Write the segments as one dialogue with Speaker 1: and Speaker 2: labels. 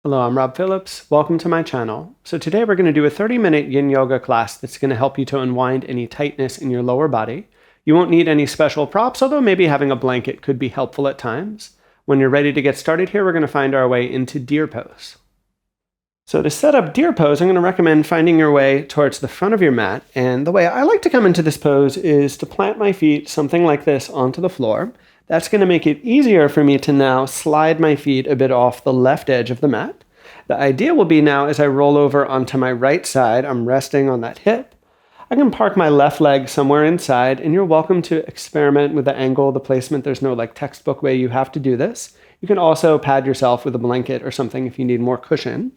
Speaker 1: Hello, I'm Rob Phillips. Welcome to my channel. So today we're going to do a 30-minute Yin Yoga class that's going to help you to unwind any tightness in your lower body. You won't need any special props, although maybe having a blanket could be helpful at times. When you're ready to get started here, we're going to find our way into deer pose. So to set up deer pose, I'm going to recommend finding your way towards the front of your mat. And the way I like to come into this pose is to plant my feet something like this onto the floor. That's going to make it easier for me to now slide my feet a bit off the left edge of the mat. The idea will be now as I roll over onto my right side, I'm resting on that hip. I can park my left leg somewhere inside, and you're welcome to experiment with the angle, the placement. There's no textbook way you have to do this. You can also pad yourself with a blanket or something if you need more cushion.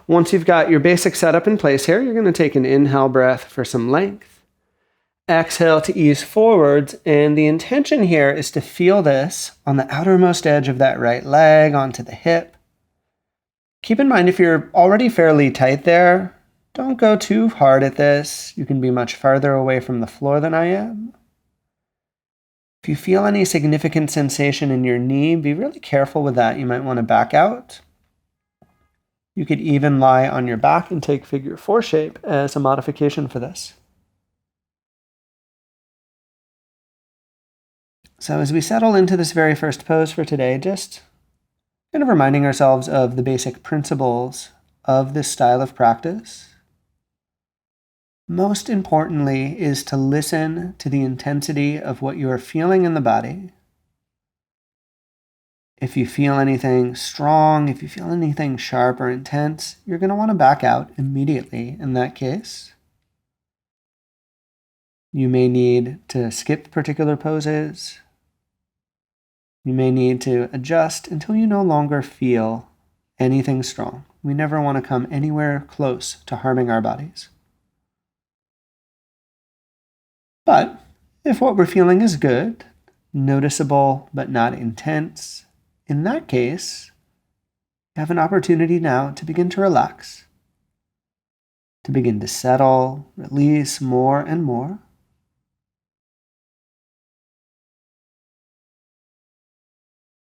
Speaker 1: Once you've got your basic setup in place here, you're going to take an inhale breath for some length. Exhale to ease forwards, and the intention here is to feel this on the outermost edge of that right leg onto the hip. Keep in mind if you're already fairly tight there, don't go too hard at this. You can be much farther away from the floor than I am. If you feel any significant sensation in your knee, be really careful with that. You might want to back out. You could even lie on your back and take figure 4 shape as a modification for this. So as we settle into this very first pose for today, just kind of reminding ourselves of the basic principles of this style of practice. Most importantly is to listen to the intensity of what you are feeling in the body. If you feel anything strong, if you feel anything sharp or intense, you're going to want to back out immediately in that case. You may need to skip particular poses. You may need to adjust until you no longer feel anything strong. We never want to come anywhere close to harming our bodies. But if what we're feeling is good, noticeable but not intense, in that case, you have an opportunity now to begin to relax, to begin to settle, release more and more.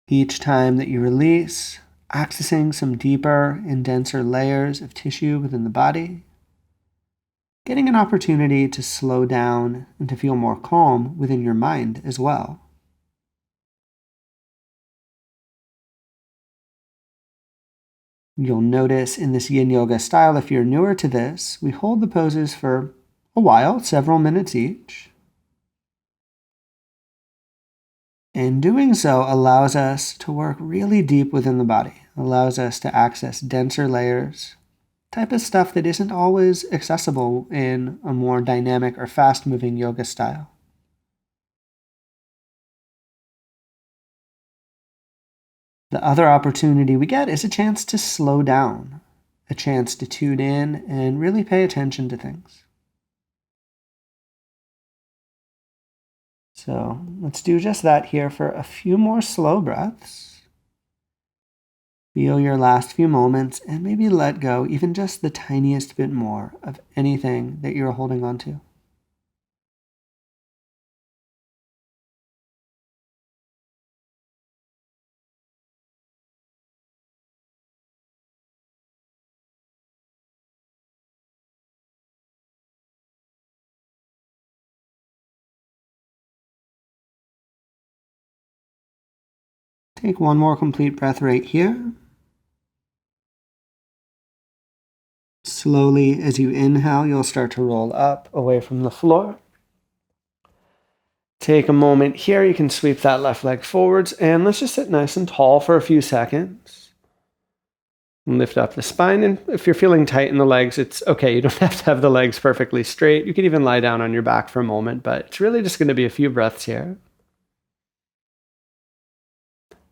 Speaker 1: Each time that you release, accessing some deeper and denser layers of tissue within the body, getting an opportunity to slow down and to feel more calm within your mind as well. You'll notice in this Yin Yoga style, if you're newer to this, we hold the poses for a while, several minutes each. And doing so allows us to work really deep within the body, allows us to access denser layers, type of stuff that isn't always accessible in a more dynamic or fast-moving yoga style. The other opportunity we get is a chance to slow down, a chance to tune in and really pay attention to things. So let's do just that here for a few more slow breaths. Feel your last few moments and maybe let go even just the tiniest bit more of anything that you're holding on to. Take one more complete breath right here. Slowly, as you inhale, you'll start to roll up away from the floor. Take a moment here. You can sweep that left leg forwards, and let's just sit nice and tall for a few seconds. And lift up the spine, and if you're feeling tight in the legs, it's okay. You don't have to have the legs perfectly straight. You can even lie down on your back for a moment, but it's really just going to be a few breaths here.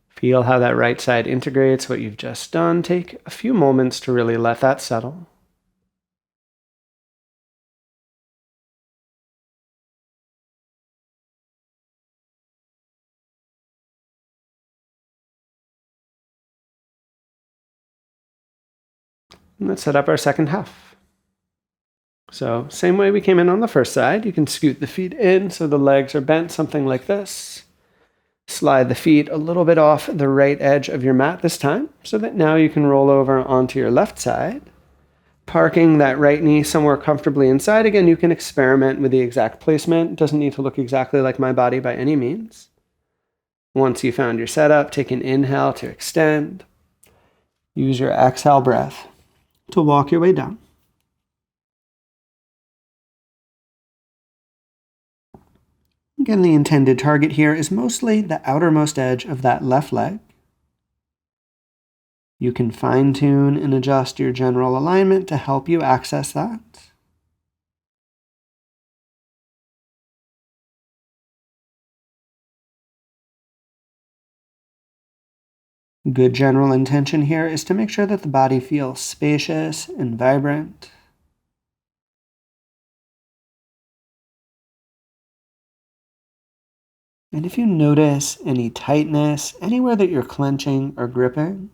Speaker 1: Feel how that right side integrates what you've just done. Take a few moments to really let that settle. And let's set up our second half. So same way we came in on the first side, you can scoot the feet in so the legs are bent, something like this. Slide the feet a little bit off the right edge of your mat this time, so that now you can roll over onto your left side. Parking that right knee somewhere comfortably inside. Again, you can experiment with the exact placement. It doesn't need to look exactly like my body by any means. Once you found your setup, take an inhale to extend. Use your exhale breath to walk your way down. Again, the intended target here is mostly the outermost edge of that left leg. You can fine-tune and adjust your general alignment to help you access that. Good general intention here is to make sure that the body feels spacious and vibrant. And if you notice any tightness anywhere that you're clenching or gripping,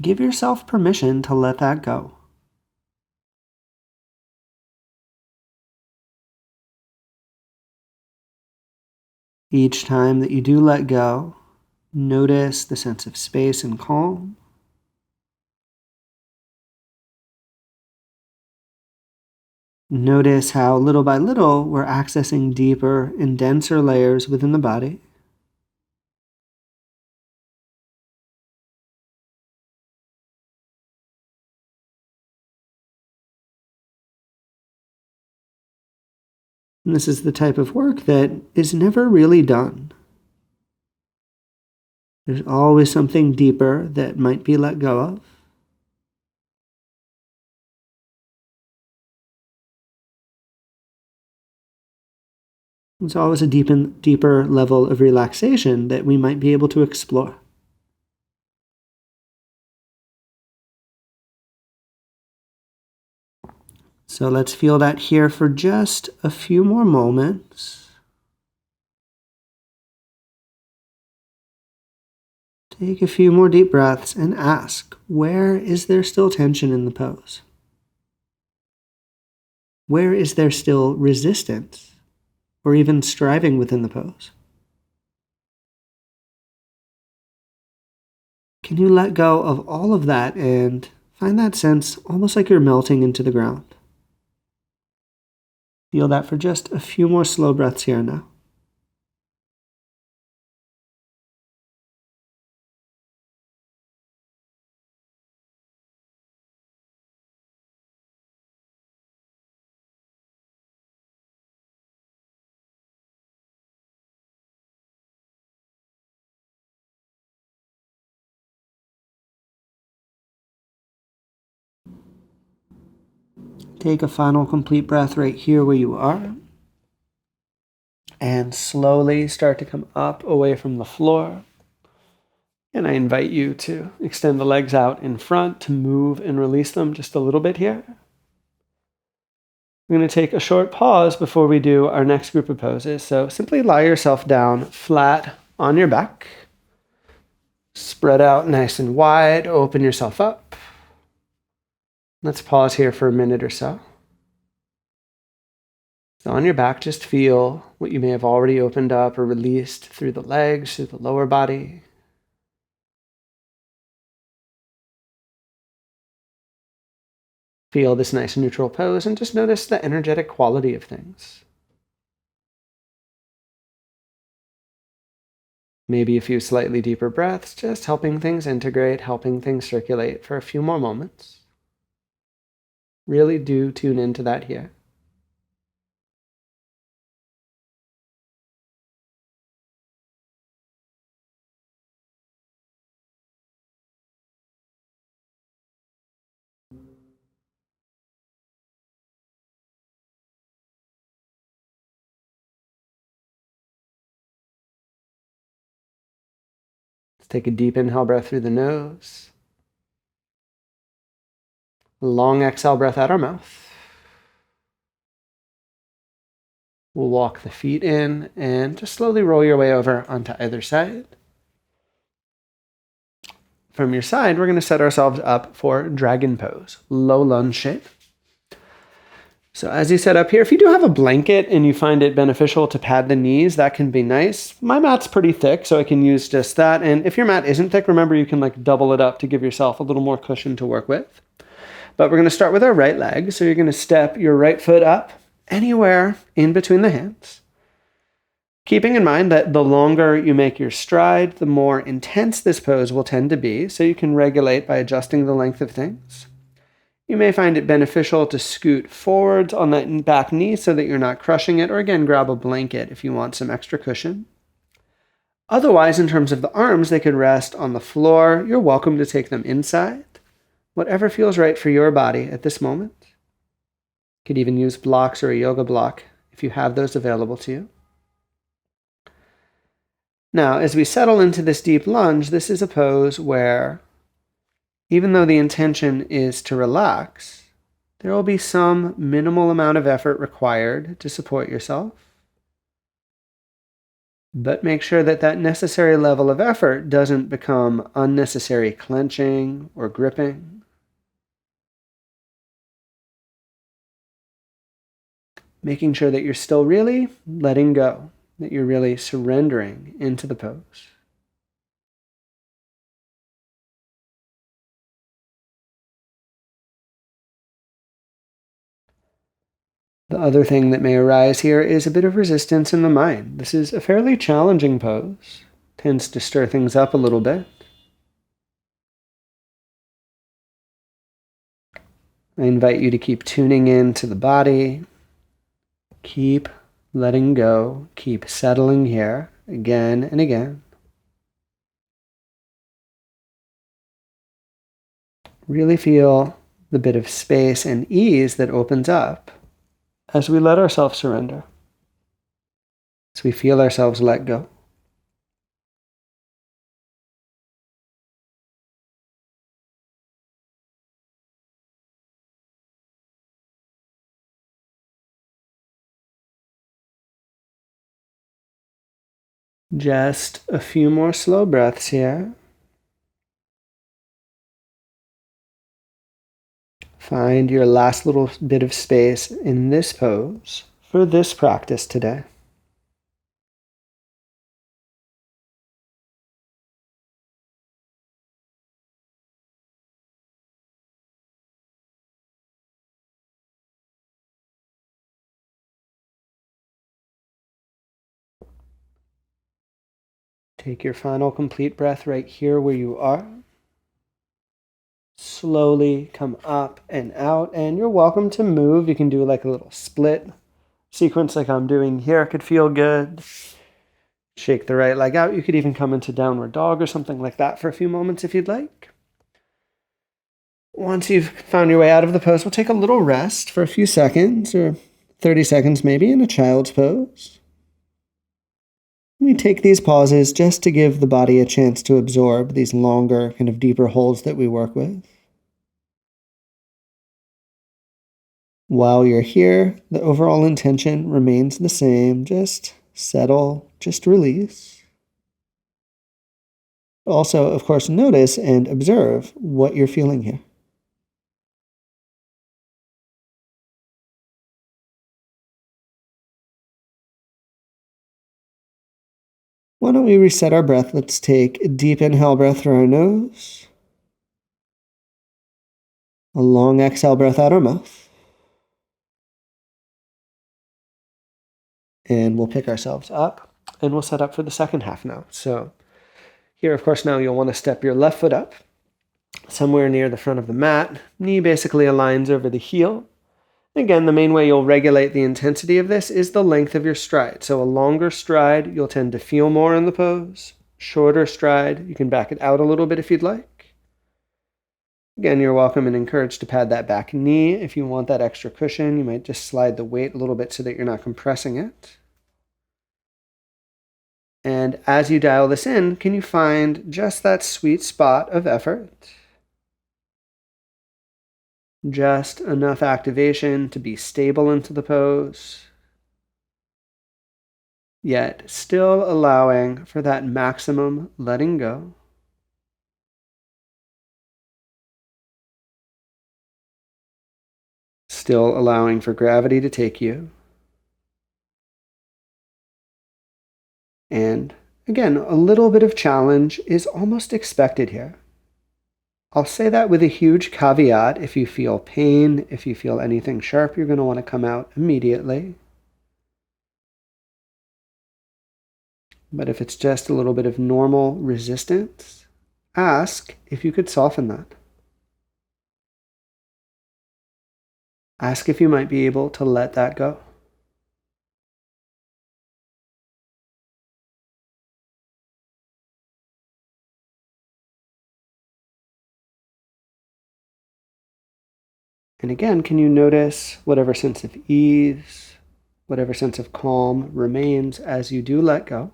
Speaker 1: give yourself permission to let that go. Each time that you do let go, notice the sense of space and calm. Notice how little by little we're accessing deeper and denser layers within the body. And this is the type of work that is never really done. There's always something deeper that might be let go of. There's always a deeper level of relaxation that we might be able to explore. So let's feel that here for just a few more moments. Take a few more deep breaths and ask, where is there still tension in the pose? Where is there still resistance or even striving within the pose? Can you let go of all of that and find that sense almost like you're melting into the ground? Feel that for just a few more slow breaths here now. Take a final complete breath right here where you are. And slowly start to come up away from the floor. And I invite you to extend the legs out in front to move and release them just a little bit here. We're going to take a short pause before we do our next group of poses. So simply lie yourself down flat on your back. Spread out nice and wide. Open yourself up. Let's pause here for a minute or so. So on your back, just feel what you may have already opened up or released through the legs, through the lower body. Feel this nice neutral pose and just notice the energetic quality of things. Maybe a few slightly deeper breaths, just helping things integrate, helping things circulate for a few more moments. Really do tune into that here. Let's take a deep inhale breath through the nose. Long exhale breath out our mouth. We'll walk the feet in and just slowly roll your way over onto either side. From your side, we're going to set ourselves up for dragon pose, low lunge shape. So as you set up here, if you do have a blanket and you find it beneficial to pad the knees, that can be nice. My mat's pretty thick, so I can use just that. And if your mat isn't thick, remember you can like double it up to give yourself a little more cushion to work with. But we're going to start with our right leg. So you're going to step your right foot up anywhere in between the hands. Keeping in mind that the longer you make your stride, the more intense this pose will tend to be, so you can regulate by adjusting the length of things. You may find it beneficial to scoot forwards on that back knee so that you're not crushing it, or again, grab a blanket if you want some extra cushion. Otherwise, in terms of the arms, they could rest on the floor. You're welcome to take them inside. Whatever feels right for your body at this moment. You could even use blocks or a yoga block if you have those available to you. Now, as we settle into this deep lunge, this is a pose where, even though the intention is to relax, there will be some minimal amount of effort required to support yourself. But make sure that that necessary level of effort doesn't become unnecessary clenching or gripping. Making sure that you're still really letting go, that you're really surrendering into the pose. The other thing that may arise here is a bit of resistance in the mind. This is a fairly challenging pose. Tends to stir things up a little bit. I invite you to keep tuning in to the body. Keep letting go. Keep settling here again and again. Really feel the bit of space and ease that opens up as we let ourselves surrender, as we feel ourselves let go. Just a few more slow breaths here. Find your last little bit of space in this pose for this practice today. Take your final complete breath right here where you are. Slowly come up and out, and you're welcome to move. You can do like a little split sequence like I'm doing here. It could feel good. Shake the right leg out. You could even come into downward dog or something like that for a few moments if you'd like. Once you've found your way out of the pose, we'll take a little rest for a few seconds, or 30 seconds maybe, in a child's pose. We take these pauses just to give the body a chance to absorb these longer, kind of deeper holds that we work with. While you're here, the overall intention remains the same. Just settle, just release. Also, of course, notice and observe what you're feeling here. Why don't we reset our breath? Let's take a deep inhale breath through our nose. A long exhale breath out our mouth. And we'll pick ourselves up and we'll set up for the second half now. So here, of course, now you'll want to step your left foot up somewhere near the front of the mat. Knee basically aligns over the heel. Again, the main way you'll regulate the intensity of this is the length of your stride. So a longer stride, you'll tend to feel more in the pose. Shorter stride, you can back it out a little bit if you'd like. Again, you're welcome and encouraged to pad that back knee. If you want that extra cushion, you might just slide the weight a little bit so that you're not compressing it. And as you dial this in, can you find just that sweet spot of effort? Just enough activation to be stable into the pose, yet still allowing for that maximum letting go. Still allowing for gravity to take you. And again, a little bit of challenge is almost expected here. I'll say that with a huge caveat. If you feel pain, if you feel anything sharp, you're going to want to come out immediately. But if it's just a little bit of normal resistance, ask if you could soften that. Ask if you might be able to let that go. And again, can you notice whatever sense of ease, whatever sense of calm remains as you do let go?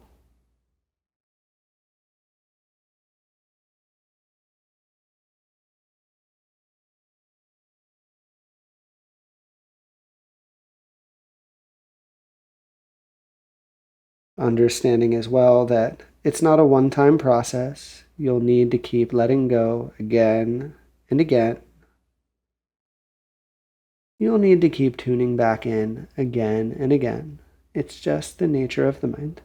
Speaker 1: Understanding as well that it's not a one-time process. You'll need to keep letting go again and again. You'll need to keep tuning back in again and again. It's just the nature of the mind.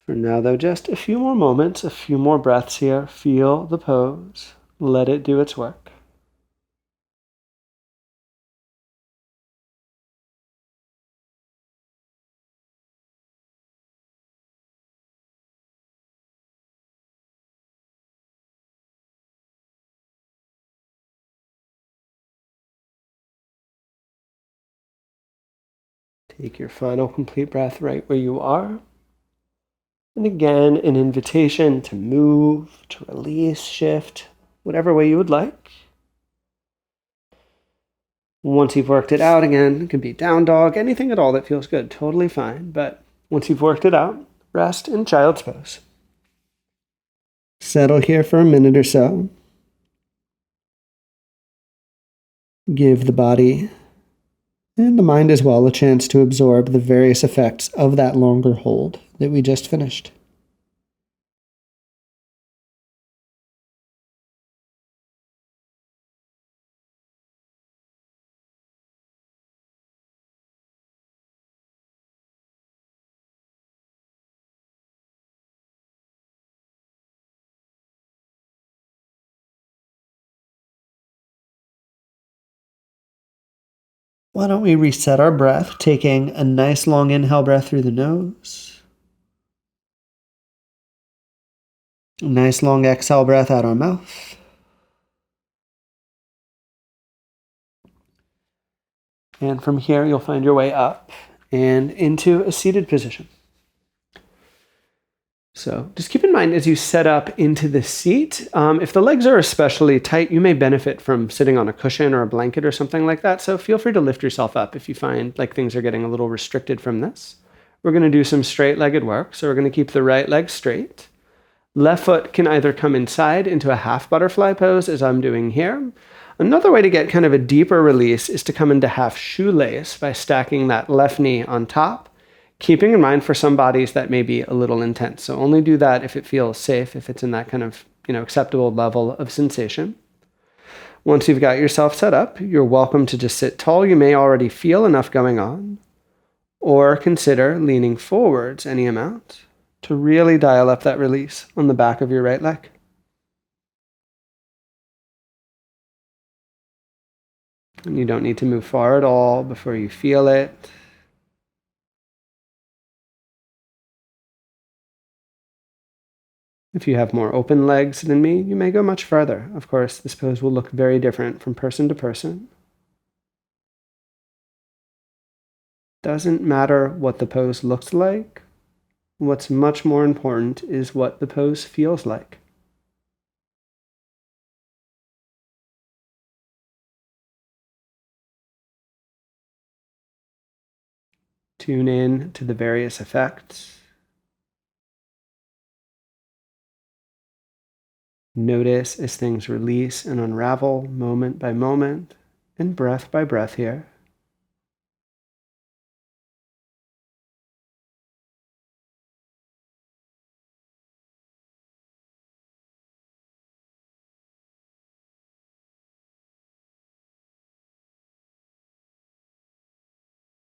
Speaker 1: For now, though, just a few more moments, a few more breaths here. Feel the pose. Let it do its work. Take your final complete breath right where you are. And again, an invitation to move, to release, shift, whatever way you would like. Once you've worked it out, again, it can be down dog, anything at all that feels good, totally fine. But once you've worked it out, rest in child's pose. Settle here for a minute or so. Give the body and the mind as well a chance to absorb the various effects of that longer hold that we just finished. Why don't we reset our breath, taking a nice long inhale breath through the nose. A nice long exhale breath out our mouth. And from here, you'll find your way up and into a seated position. So just keep in mind as you set up into the seat, if the legs are especially tight, you may benefit from sitting on a cushion or a blanket or something like that. So feel free to lift yourself up if you find like things are getting a little restricted from this. We're going to do some straight-legged work. So we're going to keep the right leg straight. Left foot can either come inside into a half butterfly pose as I'm doing here. Another way to get kind of a deeper release is to come into half shoelace by stacking that left knee on top. Keeping in mind for some bodies that may be a little intense. So only do that if it feels safe, if it's in that kind of, acceptable level of sensation. Once you've got yourself set up, you're welcome to just sit tall. You may already feel enough going on, or consider leaning forwards any amount to really dial up that release on the back of your right leg. And you don't need to move far at all before you feel it. If you have more open legs than me, you may go much farther. Of course, this pose will look very different from person to person. Doesn't matter what the pose looks like. What's much more important is what the pose feels like. Tune in to the various effects. Notice as things release and unravel moment by moment and breath by breath here.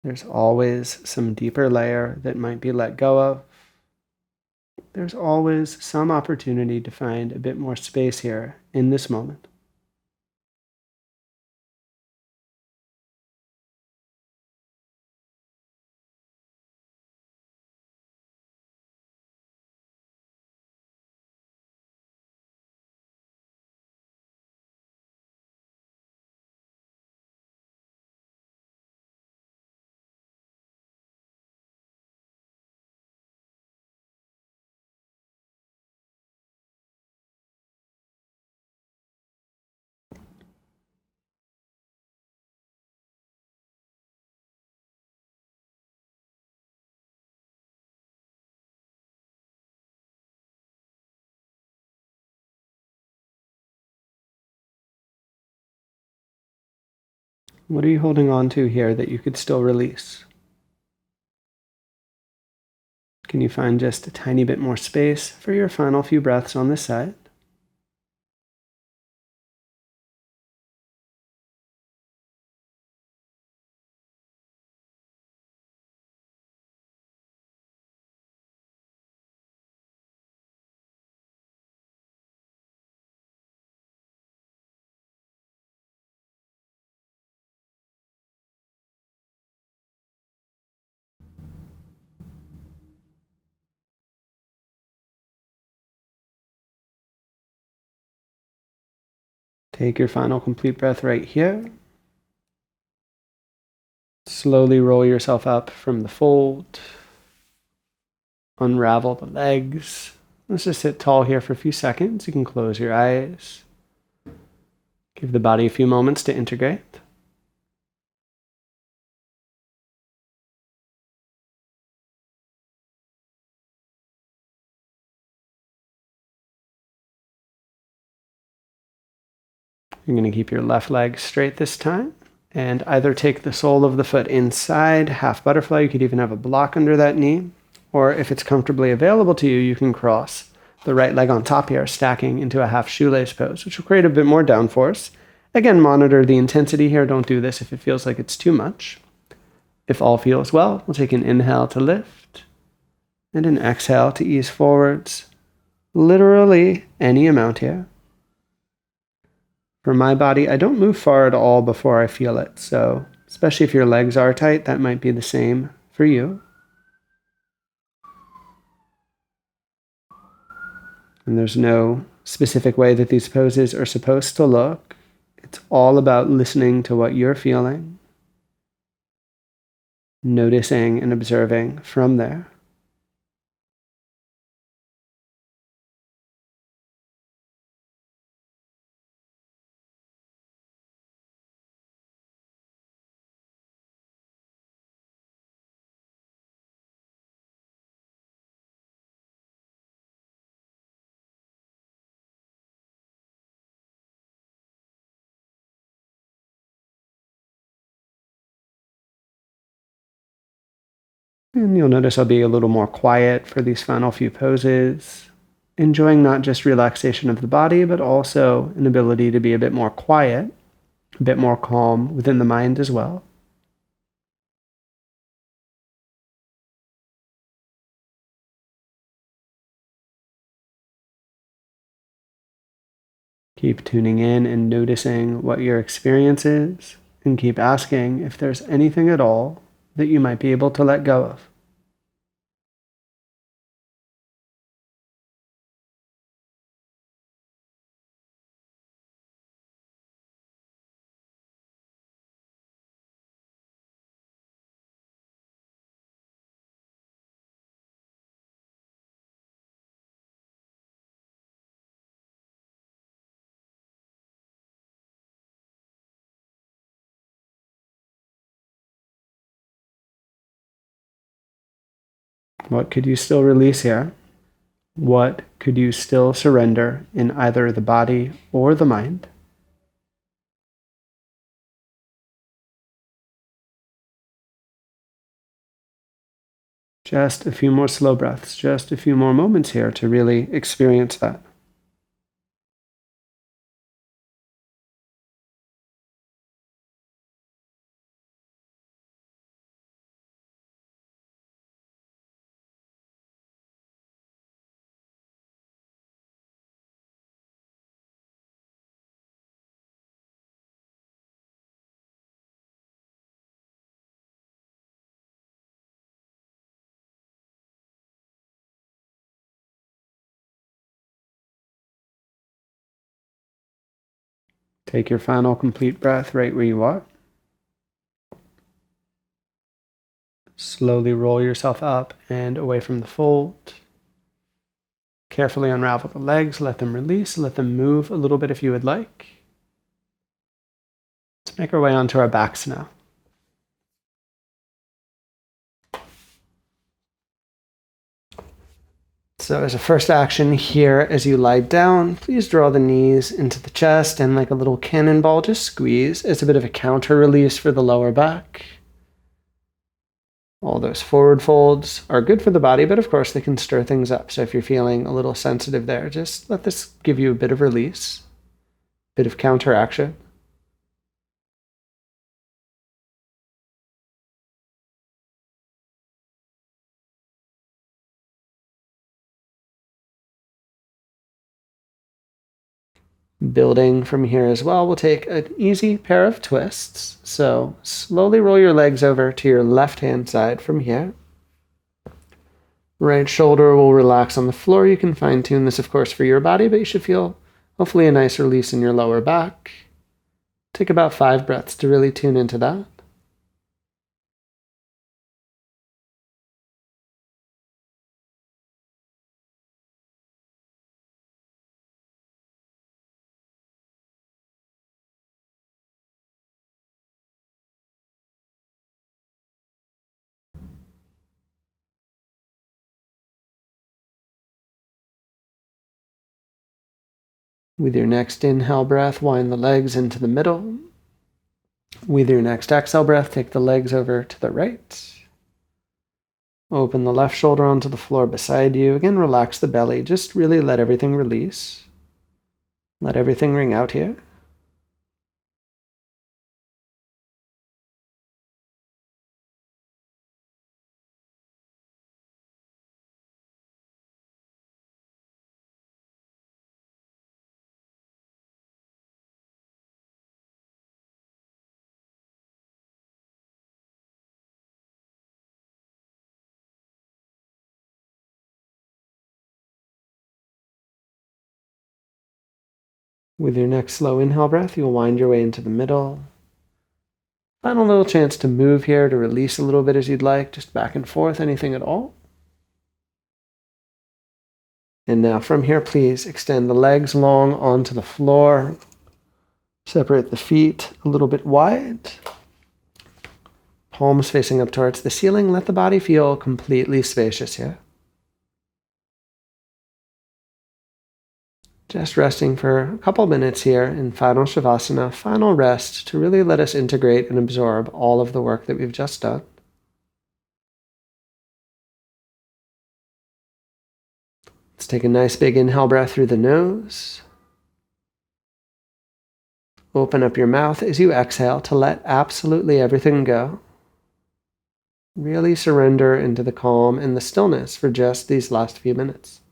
Speaker 1: There's always some deeper layer that might be let go of. There's always some opportunity to find a bit more space here in this moment. What are you holding on to here that you could still release? Can you find just a tiny bit more space for your final few breaths on this side? Take your final complete breath right here. Slowly roll yourself up from the fold. Unravel the legs. Let's just sit tall here for a few seconds. You can close your eyes. Give the body a few moments to integrate. You're going to keep your left leg straight this time and either take the sole of the foot inside, half butterfly. You could even have a block under that knee. Or if it's comfortably available to you, you can cross the right leg on top here, stacking into a half shoelace pose, which will create a bit more downforce. Again, monitor the intensity here. Don't do this if it feels like it's too much. If all feels well, we'll take an inhale to lift and an exhale to ease forwards. Literally any amount here. For my body, I don't move far at all before I feel it. So, especially if your legs are tight, that might be the same for you. And there's no specific way that these poses are supposed to look. It's all about listening to what you're feeling, noticing and observing from there. And you'll notice I'll be a little more quiet for these final few poses, enjoying not just relaxation of the body, but also an ability to be a bit more quiet, a bit more calm within the mind as well. Keep tuning in and noticing what your experience is, and keep asking if there's anything at all that you might be able to let go of. What could you still release here? What could you still surrender in either the body or the mind? Just a few more slow breaths, just a few more moments here to really experience that. Take your final complete breath right where you are. Slowly roll yourself up and away from the fold. Carefully unravel the legs, let them release, let them move a little bit if you would like. Let's make our way onto our backs now. So as a first action here, as you lie down, please draw the knees into the chest and like a little cannonball, just squeeze as a bit of a counter release for the lower back. All those forward folds are good for the body, but of course they can stir things up. So if you're feeling a little sensitive there, just let this give you a bit of release, a bit of counteraction. Building from here as well, we'll take an easy pair of twists. So slowly roll your legs over to your left-hand side from here. Right shoulder will relax on the floor. You can fine-tune this, of course, for your body, but you should feel hopefully a nice release in your lower back. Take about 5 breaths to really tune into that. With your next inhale breath, wind the legs into the middle. With your next exhale breath, take the legs over to the right. Open the left shoulder onto the floor beside you. Again, relax the belly. Just really let everything release. Let everything ring out here. With your next slow inhale breath, you'll wind your way into the middle. Final little chance to move here, to release a little bit as you'd like, just back and forth, anything at all. And now from here, please extend the legs long onto the floor. Separate the feet a little bit wide. Palms facing up towards the ceiling. Let the body feel completely spacious here. Just resting for a couple minutes here in Final Shavasana, final rest to really let us integrate and absorb all of the work that we've just done. Let's take a nice big inhale breath through the nose. Open up your mouth as you exhale to let absolutely everything go. Really surrender into the calm and the stillness for just these last few minutes.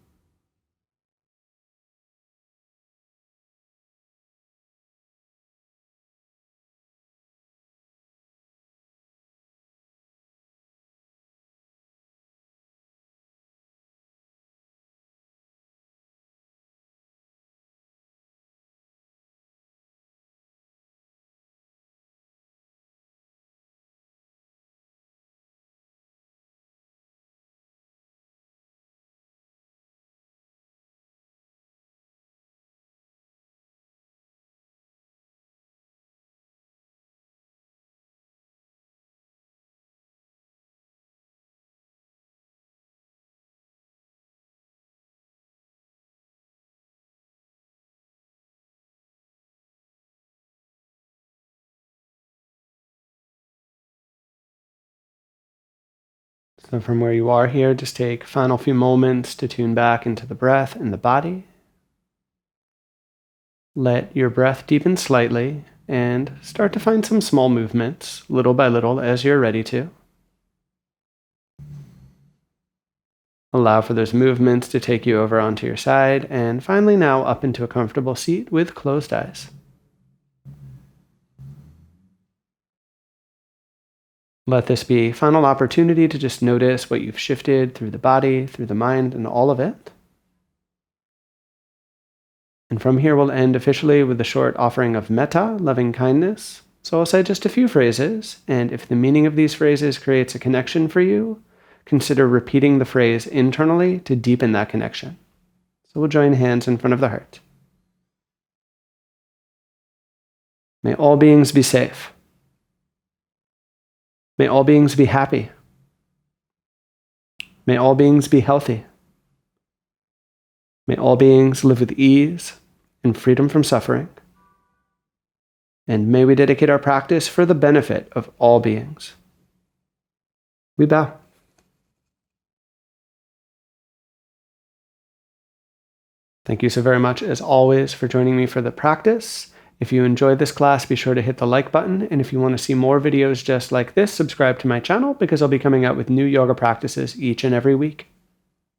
Speaker 1: So from where you are here, just take final few moments to tune back into the breath and the body. Let your breath deepen slightly and start to find some small movements, little by little, as you're ready to. Allow for those movements to take you over onto your side, and finally now up into a comfortable seat with closed eyes. Let this be a final opportunity to just notice what you've shifted through the body, through the mind, and all of it. And from here, we'll end officially with a short offering of metta, loving kindness. So I'll say just a few phrases, and if the meaning of these phrases creates a connection for you, consider repeating the phrase internally to deepen that connection. So we'll join hands in front of the heart. May all beings be safe. May all beings be happy. May all beings be healthy. May all beings live with ease and freedom from suffering. And may we dedicate our practice for the benefit of all beings. We bow. Thank you so very much, as always, for joining me for the practice. If you enjoyed this class, be sure to hit the like button. And if you want to see more videos just like this, subscribe to my channel because I'll be coming out with new yoga practices each and every week.